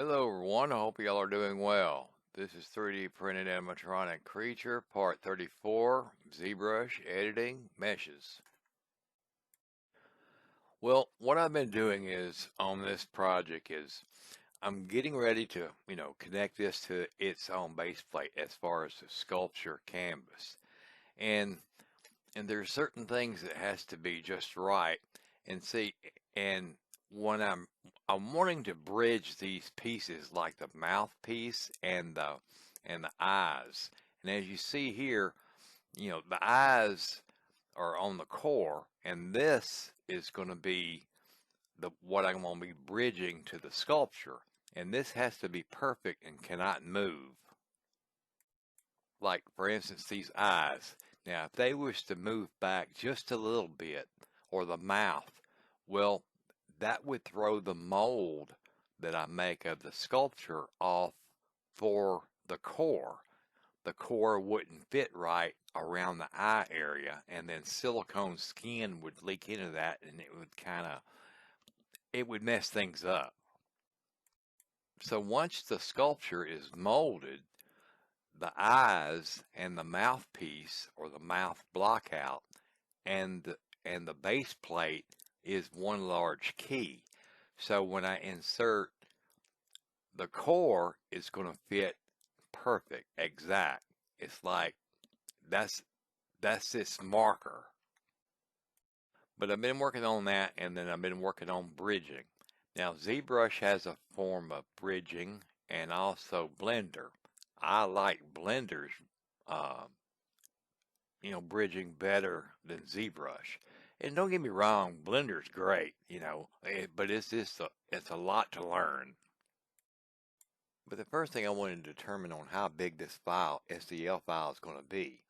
Hello everyone, I hope y'all are doing well. This is 3D Printed Animatronic Creature, Part 34, ZBrush, Editing, Meshes. Well, what I've been doing is, on this project is, I'm getting ready to, connect this to its own base plate as far as the sculpture canvas. And there's certain things that has to be just right. And see, and when I'm wanting to bridge these pieces like the mouthpiece and the eyes. And as you see here, the eyes are on the core, and this is going to be the what I'm going to be bridging to the sculpture. And this has to be perfect and cannot move. Like, for instance, these eyes. Now, if they wish to move back just a little bit, or the mouth, well, that would throw the mold that I make of the sculpture off for the core. The core wouldn't fit right around the eye area, and then silicone skin would leak into that, and it would mess things up. So once the sculpture is molded, the eyes and the mouthpiece or the mouth block out and the base plate is one large key. So when I insert, the core is going to fit perfect, exact. It's like that's this marker. But I've been working on that, and then I've been working on bridging. Now ZBrush has a form of bridging and also Blender. I like Blender's uh, bridging better than ZBrush. And don't get me wrong, Blender's great, but it's a lot to learn. But the first thing I wanted to determine on how big this file, STL file, is going to be.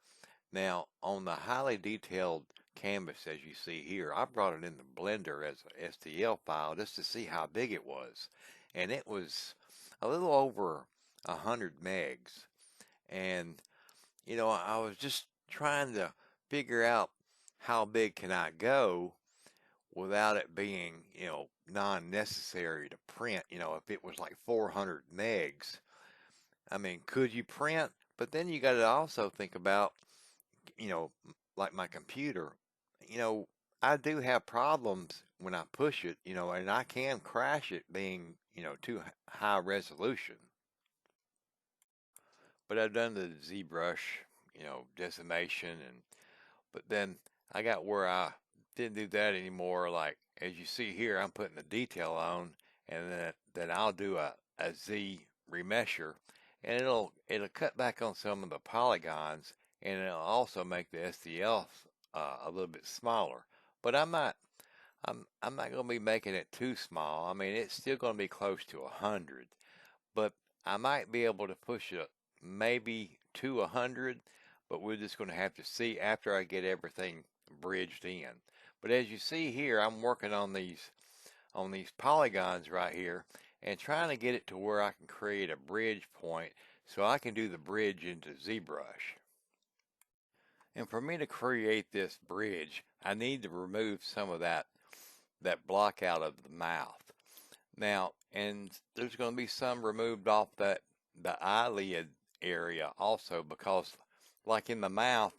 Now, on the highly detailed canvas, as you see here, I brought it into Blender as an STL file just to see how big it was. And it was a little over 100 megs. And, I was just trying to figure out how big can I go without it being, non-necessary to print. If it was like 400 megs, I mean, could you print? But then you got to also think about, you know, like my computer, you know, I do have problems when I push it, and I can crash it being, too high resolution. But I've done the ZBrush, decimation, but then I got where I didn't do that anymore. Like as you see here, I'm putting the detail on, and then I'll do a Z remesher, and it'll cut back on some of the polygons, and it'll also make the STL a little bit smaller. But I'm not going to be making it too small. I mean, it's still going to be close to 100, but I might be able to push it maybe to 100, but we're just going to have to see after I get everything bridged in. But as you see here, I'm working on these polygons right here and trying to get it to where I can create a bridge point so I can do the bridge into ZBrush. And for me to create this bridge, I need to remove some of that block out of the mouth. Now, and there's going to be some removed off the eyelid area also, because like in the mouth,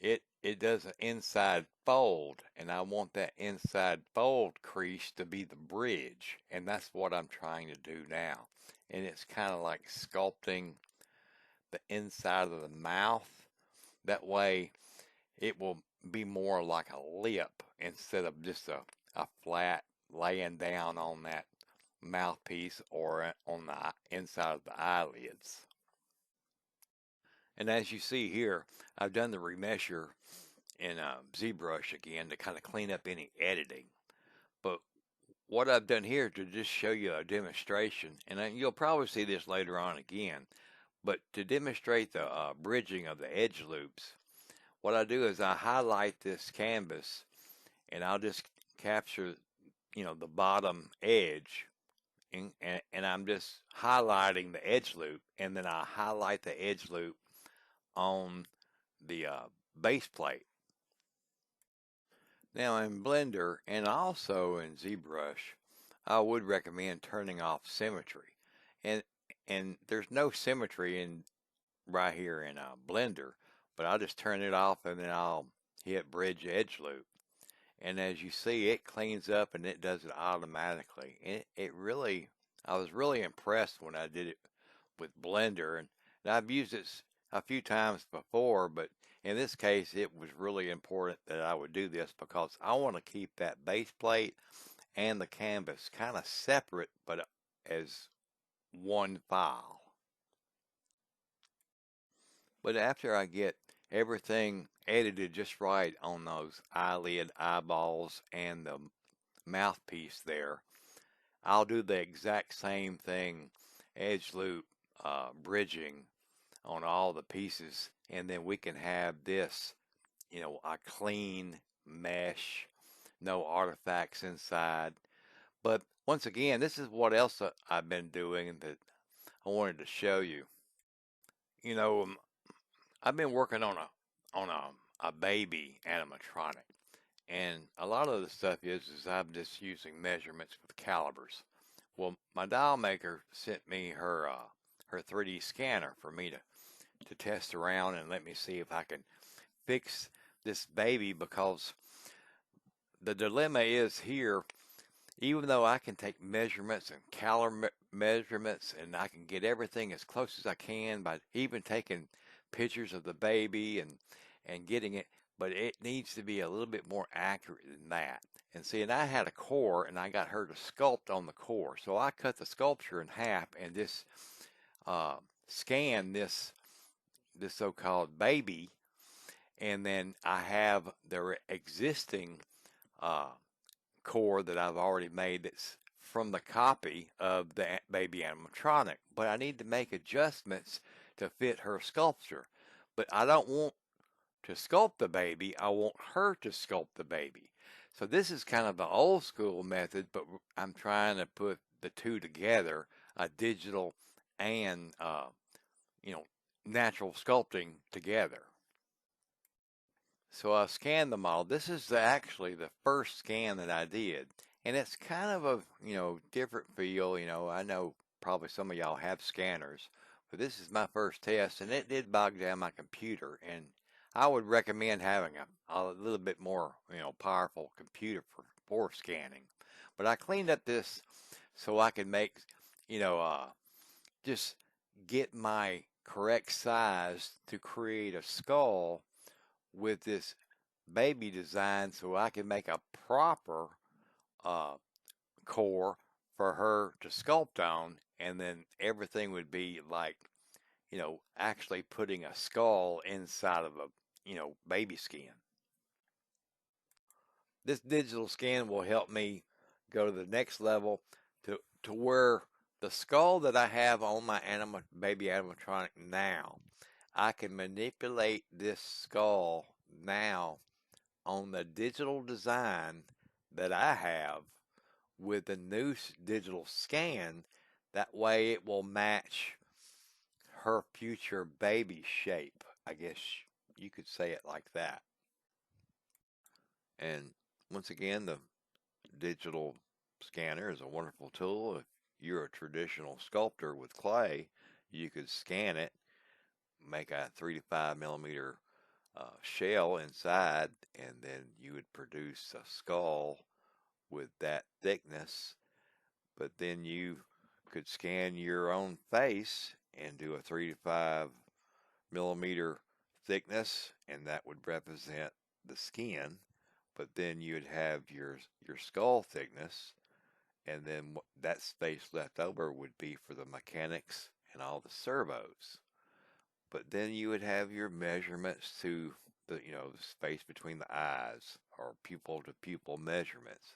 it does an inside fold, and I want that inside fold crease to be the bridge, and that's what I'm trying to do now. And it's kind of like sculpting the inside of the mouth. That way it will be more like a lip instead of just a flat laying down on that mouthpiece or on the inside of the eyelids. And as you see here, I've done the remesher in ZBrush again to kind of clean up any editing. But what I've done here to just show you a demonstration, and you'll probably see this later on again, but to demonstrate the bridging of the edge loops, what I do is I highlight this canvas and I'll just capture, the bottom edge, and I'm just highlighting the edge loop, and then I highlight the edge loop on the base plate. Now in Blender and also in ZBrush, I would recommend turning off symmetry. and there's no symmetry in right here in Blender, but I'll just turn it off and then I'll hit Bridge Edge Loop. And as you see, it cleans up and it does it automatically. It really, I was really impressed when I did it with Blender, and I've used it a few times before, but in this case, it was really important that I would do this because I want to keep that base plate and the canvas kind of separate, but as one file. But after I get everything edited just right on those eyelid eyeballs and the mouthpiece there, I'll do the exact same thing, edge loop, bridging on all the pieces, and then we can have this, a clean mesh, no artifacts inside. But once again, this is what else I've been doing that I wanted to show you. You know, I've been working on a baby animatronic, and a lot of the stuff is I'm just using measurements with calipers. Well, my dial maker sent me her 3D scanner for me to test around and let me see if I can fix this baby, because the dilemma is here, even though I can take measurements and caliber measurements and I can get everything as close as I can by even taking pictures of the baby and getting it, but it needs to be a little bit more accurate than that. And see, and I had a core and I got her to sculpt on the core. So I cut the sculpture in half and just scan this so-called baby, and then I have the existing uh, core that I've already made that's from the copy of the baby animatronic, but I need to make adjustments to fit her sculpture. But I don't want to sculpt the baby, I want her to sculpt the baby. So this is kind of the old school method, but I'm trying to put the two together, digital and you know natural sculpting together. So I scanned the model. This is actually the first scan that I did. And it's kind of a, different feel. I know probably some of y'all have scanners, but this is my first test and it did bog down my computer. And I would recommend having a little bit more, powerful computer for scanning. But I cleaned up this so I could make, you know, uh, just get my correct size to create a skull with this baby design so I can make a proper uh, core for her to sculpt on, and then everything would be like, actually putting a skull inside of a, baby skin. This digital scan will help me go to the next level to where the skull that I have on my baby animatronic now, I can manipulate this skull now on the digital design that I have with the new digital scan. That way it will match her future baby shape. I guess you could say it like that. And once again, the digital scanner is a wonderful tool. If you're a traditional sculptor with clay, you could scan it, make a 3 to 5 millimeter shell inside, and then you would produce a skull with that thickness. But then you could scan your own face and do a 3 to 5 millimeter thickness, and that would represent the skin. But then you'd have your skull thickness, and then that space left over would be for the mechanics and all the servos. But then you would have your measurements to the space between the eyes, or pupil to pupil measurements.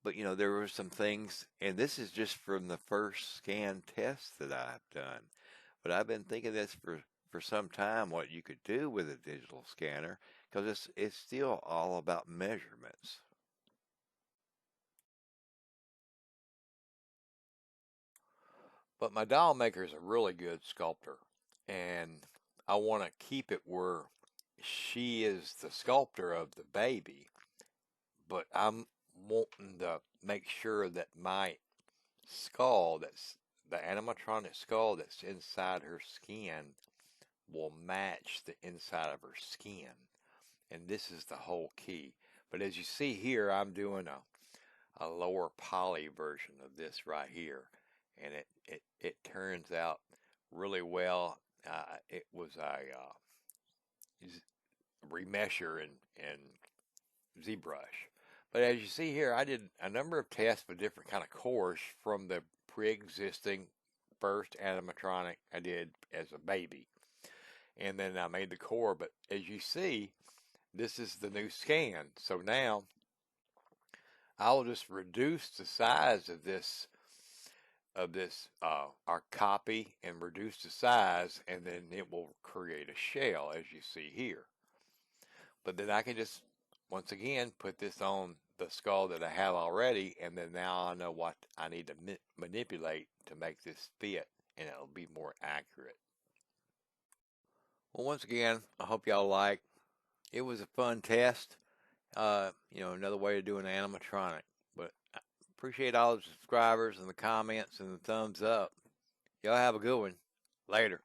But there were some things, and this is just from the first scan test that I've done. But I've been thinking this for some time, what you could do with a digital scanner, because it's still all about measurements. But my doll maker is a really good sculptor, and I want to keep it where she is the sculptor of the baby, but I'm wanting to make sure that my skull, the animatronic skull that's inside her skin will match the inside of her skin. And this is the whole key. But as you see here, I'm doing a lower poly version of this right here. And it turns out really well. It was a remesher and ZBrush. But as you see here, I did a number of tests with different kind of cores from the pre-existing first animatronic I did as a baby. And then I made the core, but as you see, this is the new scan. So now I'll just reduce the size of this our copy and reduce the size, and then it will create a shell as you see here. But then I can just once again put this on the skull that I have already, and then now I know what I need to manipulate to make this fit, and it'll be more accurate. Well, once again, I hope y'all like. It was a fun test. Another way to do an animatronic. But I appreciate all the subscribers and the comments and the thumbs up. Y'all have a good one. Later.